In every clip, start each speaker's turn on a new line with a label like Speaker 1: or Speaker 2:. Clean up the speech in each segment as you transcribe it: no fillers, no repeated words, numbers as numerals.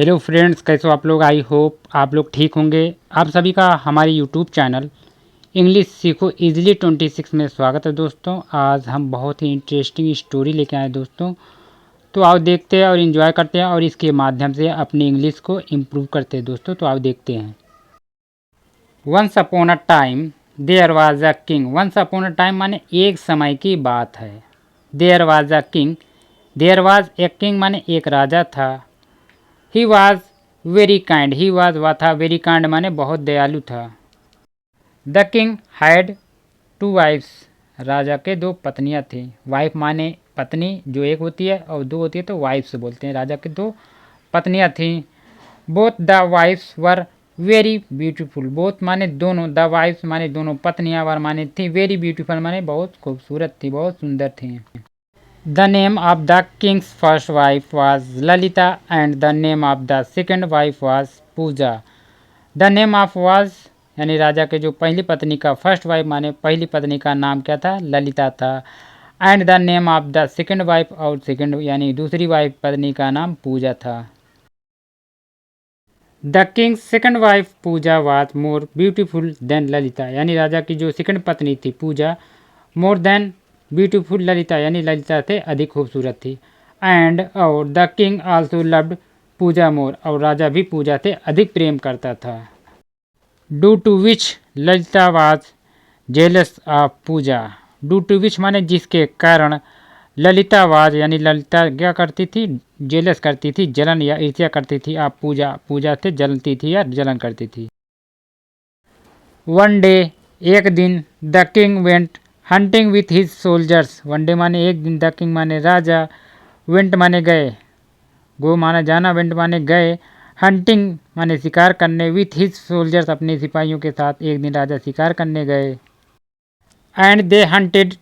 Speaker 1: Hello friends, कैसे हो आप लोग। आई होप आप लोग ठीक होंगे। आप सभी का हमारे यूट्यूब चैनल इंग्लिश सीखो इजीली 26 में स्वागत है। दोस्तों आज हम बहुत ही इंटरेस्टिंग स्टोरी लेके आए दोस्तों, तो आओ देखते हैं और इन्जॉय करते हैं और इसके माध्यम से अपनी इंग्लिश को इम्प्रूव करते हैं दोस्तों। तो आओ देखते हैं। Once upon a time there was a king. Once upon a time माने एक समय की बात है। There was a king, there was a king माने एक राजा था। He was very kind, he was वह था, वेरी काइंड माने बहुत दयालु था। The king had two wives, राजा के दो पत्नियां थीं। वाइफ माने पत्नी जो एक होती है और दो होती है तो वाइफ से बोलते हैं। राजा के दो पत्नियां थीं। Both the wives were very beautiful, both माने दोनों, द वाइफ्स माने दोनों, पत्नियां वर माने थी, वेरी ब्यूटीफुल माने बहुत खूबसूरत थी, बहुत सुंदर थी। The name of the king's first wife was Lalita and the name of the second wife was Pooja. The name of was यानी राजा के जो पहली पत्नी का फर्स्ट वाइफ माने पहली पत्नी का नाम क्या था, ललिता था। And the name of the second wife, और सेकंड यानी दूसरी वाइफ पत्नी का नाम पूजा था। The king's second wife Puja was more beautiful than Lalita, यानी राजा की जो सेकंड पत्नी थी Puja more than beautiful Lalita, यानी ललिता से अधिक खूबसूरत थी। एंड और the king also loved Puja more, और राजा भी पूजा से अधिक प्रेम करता था। Due to which Lalita was jealous of Puja, due to which माने जिसके कारण ललिता वाज यानी ललिता क्या करती थी, जेलस करती थी, जलन या ईर्ष्या करती थी। आप पूजा, पूजा से जलती थी या जलन करती थी। वन डे एक दिन the king went hunting with his soldiers, one day माने एक दिन, द किंग माने राजा, वेंट माने गए, गो माना जाना, वेंट माने गए, हंटिंग माने शिकार करने, विथ हिज सोल्जर्स अपने सिपाहियों के साथ एक दिन राजा शिकार करने गए। And they hunted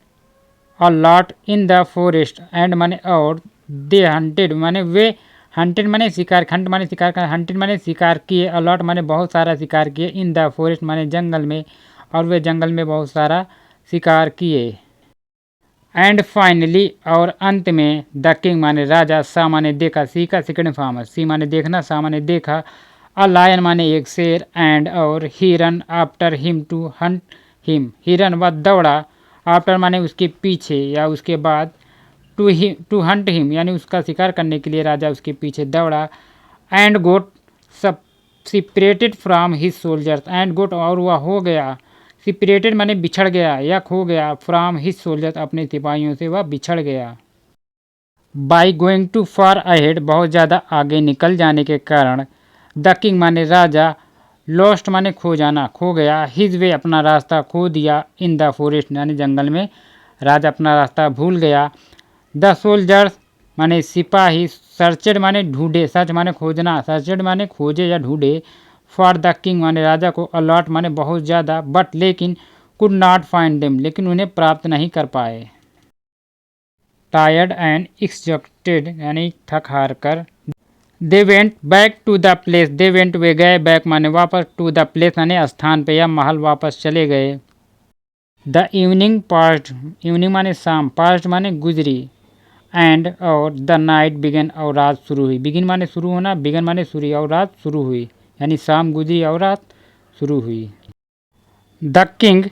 Speaker 1: a lot in the forest, and माने और, दे हंटेड माने वे, हंटेड माने शिकार, हंट माने शिकार कर, हंटेड माने शिकार किए, अलॉट माने बहुत सारा शिकार किए, इन द फॉरेस्ट माने जंगल में, और वे जंगल में बहुत सारा शिकार किए। एंड फाइनली और अंत में, द किंग माने राजा, सा माने देखा, सी का सेकंड फॉर्म है, सी माने देखना, सा माने देखा, अ लायन माने एक शेर, एंड और he run after him to hunt him, he run वह दौड़ा, आफ्टर माने उसके पीछे या उसके बाद, टू हंट हिम यानी उसका शिकार करने के लिए राजा उसके पीछे दौड़ा। एंड गोट सब separated from his soldiers, and got और वह हो गया, सेपरेटेड माने बिछड़ गया या खो गया, फ्रॉम हिज सोल्जर्स अपने सिपाहियों से वह बिछड़ गया। By going too far ahead बहुत ज़्यादा आगे निकल जाने के कारण, द किंग माने राजा, लॉस्ट माने खो जाना, खो गया, हिज वे अपना रास्ता खो दिया, इन द फॉरेस्ट यानी जंगल में राजा अपना रास्ता भूल गया। द सोल्जर्स माने सिपाही, सर्चेड माने ढूंढे, सर्च माने खोजना, सर्चेड माने खोजे या ढूंढे, फॉर द किंग माने राजा को, अलॉट माने बहुत ज़्यादा, बट लेकिन, कुड नॉट फाइंड देम लेकिन उन्हें प्राप्त नहीं कर पाए। टायर्ड एंड एक्सॉस्टेड यानी थक हार कर, they went back to the place, they went वे गए, बैक माने वापस, टू द प्लेस माने स्थान पे या महल वापस चले गए। द इवनिंग पास्ट, इवनिंग माने शाम, पास्ट माने गुजरी, एंड और द नाइट बिगन और रात शुरू हुई, बिगिन माने शुरू होना, बिगन माने शुरू और रात शुरू हुई, यानी शाम गुजरी और रात शुरू हुई। The king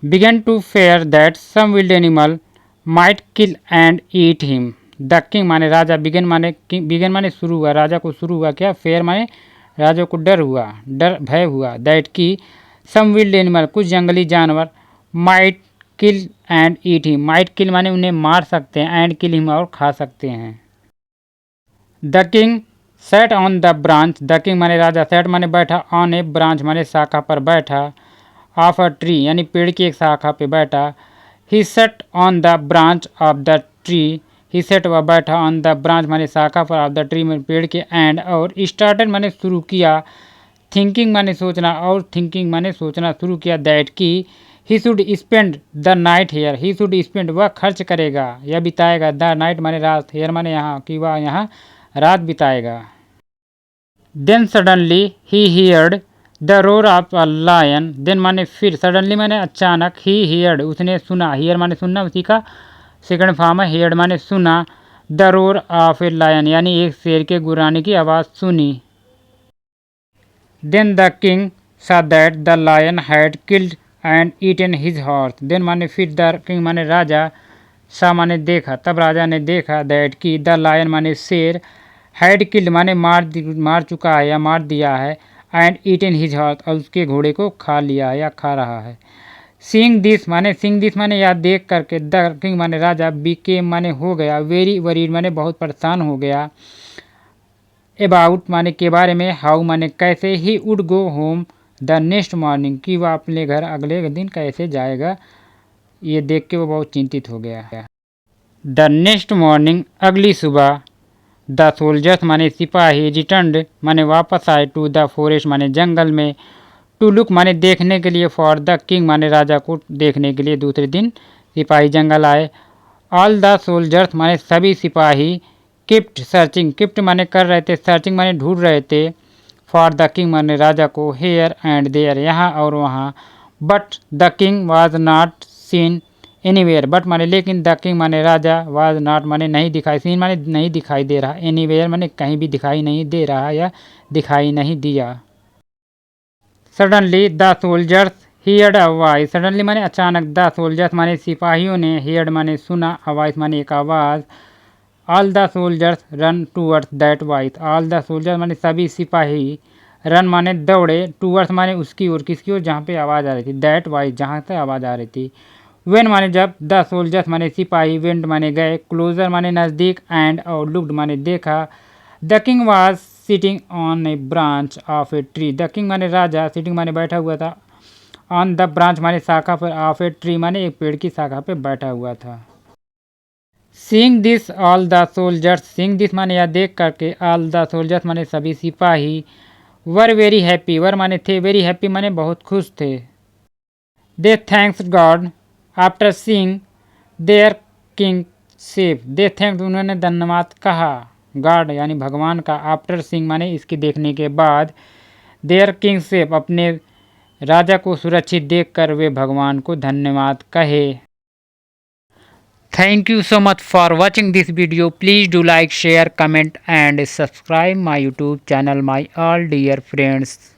Speaker 1: began to fear that some wild animal might kill and eat him, the king माने राजा, बिगन माने, बिगन माने शुरू हुआ, राजा को शुरू हुआ क्या, फेयर माने राजा को डर हुआ, डर भय हुआ, दैट की सम विल्ड एनिमल कुछ जंगली जानवर, might kill and eat him, might kill माने उन्हें मार सकते हैं, एंड किल हिम और खा सकते हैं। The king set on the branch, the king माने राजा, सेट माने बैठा, ऑन ए ब्रांच माने शाखा पर बैठा, ऑफ अ ट्री यानी पेड़ की एक शाखा पे बैठा। He sat on the branch of the tree, he sat वह बैठा, ऑन द ब्रांच माने शाखा पर, ऑफ द ट्री माने पेड़ के, एंड और स्टार्टेड माने शुरू किया, थिंकिंग माने सोचना, और थिंकिंग माने सोचना शुरू किया, दैट की he should spend the night here, he should spend वह खर्च करेगा या बिताएगा, द नाइट माने रात, हेयर माने यहाँ कि वह यहाँ रात बिताएगा। Then suddenly he heard the roar of a lion, then माने फिर, सडनली माने अचानक, ही हियर्ड उसने सुना, हियर माने सुनना, उसी का सेकंड फॉर्म है, हियर्ड माने सुना, the roar of a lion यानी एक शेर के गुर्राने की आवाज़ सुनी। Then the king saw that the lion had killed and eaten his horse. Then माने फिर द किंग माने राजा, सा माने देखा, तब राजा ने देखा, दैट कि द लायन माने शेर, हैड किल्ड माने मार चुका है या मार दिया है, एंड ईटन हिज हॉर्स और उसके घोड़े को खा लिया है या खा रहा है। सीइंग दिस माने यह देख करके, द किंग माने राजा, बीकेम माने हो गया, वेरी वरीड माने बहुत परेशान हो गया, अबाउट माने के बारे में, हाउ माने कैसे, he would go home the next morning कि वह अपने घर अगले दिन कैसे जाएगा, ये देख के वो बहुत चिंतित हो गया। द नेक्स्ट मॉर्निंग अगली सुबह, द सोल्जर्स माने सिपाही, रिटर्नड माने वापस आए, टू द फॉरेस्ट माने जंगल में, टू लुक माने देखने के लिए, फॉर द किंग माने राजा को देखने के लिए दूसरे दिन सिपाही जंगल आए। ऑल द सोल्जर्स माने सभी सिपाही, किप्ट सर्चिंग, किप्ट माने कर रहे थे, सर्चिंग माने ढूंढ रहे थे, फॉर द किंग माने राजा को, हेयर एंड देयर यहाँ और वहाँ, but the king was not seen anywhere, but माने लेकिन, द किंग माने राजा, वाज नॉट माने नहीं दिखाई, सीन माने नहीं दिखाई दे रहा, एनीवेयर माने कहीं भी दिखाई नहीं दे रहा या दिखाई नहीं दिया। Suddenly the soldiers heard a voice, suddenly माने अचानक, द सोल्जर्स माने सिपाहियों ने, हियर्ड माने सुना, अ वॉइस माने एक आवाज़, all the soldiers run towards that voice, all the soldiers माने सभी सिपाही, रन माने दौड़े, टूवर्ड्स माने उसकी ओर, किसकी ओर, जहाँ पे आवाज़ आ रही थी, दैट वॉइस जहाँ से आवाज़ आ रही थी, वेन माने जब, द सोल्जर्स माने सिपाही, वेंट माने गए, क्लोजर माने नज़दीक, एंड और लुक्ड माने देखा, the king was sitting on A branch of a tree, the king माने राजा, सिटिंग माने बैठा हुआ था, ऑन द ब्रांच माने शाखा पर, ऑफ ए ट्री माने एक पेड़ की शाखा पे बैठा हुआ था। Seeing this all the soldiers, seeing this माने यह देख करके, ऑल द सोल्जर्स माने सभी सिपाही, वर वेरी हैप्पी, वर माने थे, वेरी हैप्पी माने बहुत खुश थे, they thanks God after seeing their king safe, they thanks उन्होंने धन्यवाद कहा, गॉड यानी भगवान का, आफ्टर सीइंग माने इसके देखने के बाद, देयर किंग सेफ अपने राजा को सुरक्षित देखकर वे भगवान को धन्यवाद कहे। Thank you so much for watching this video. Please do like, share, comment and subscribe my YouTube channel, my all dear friends.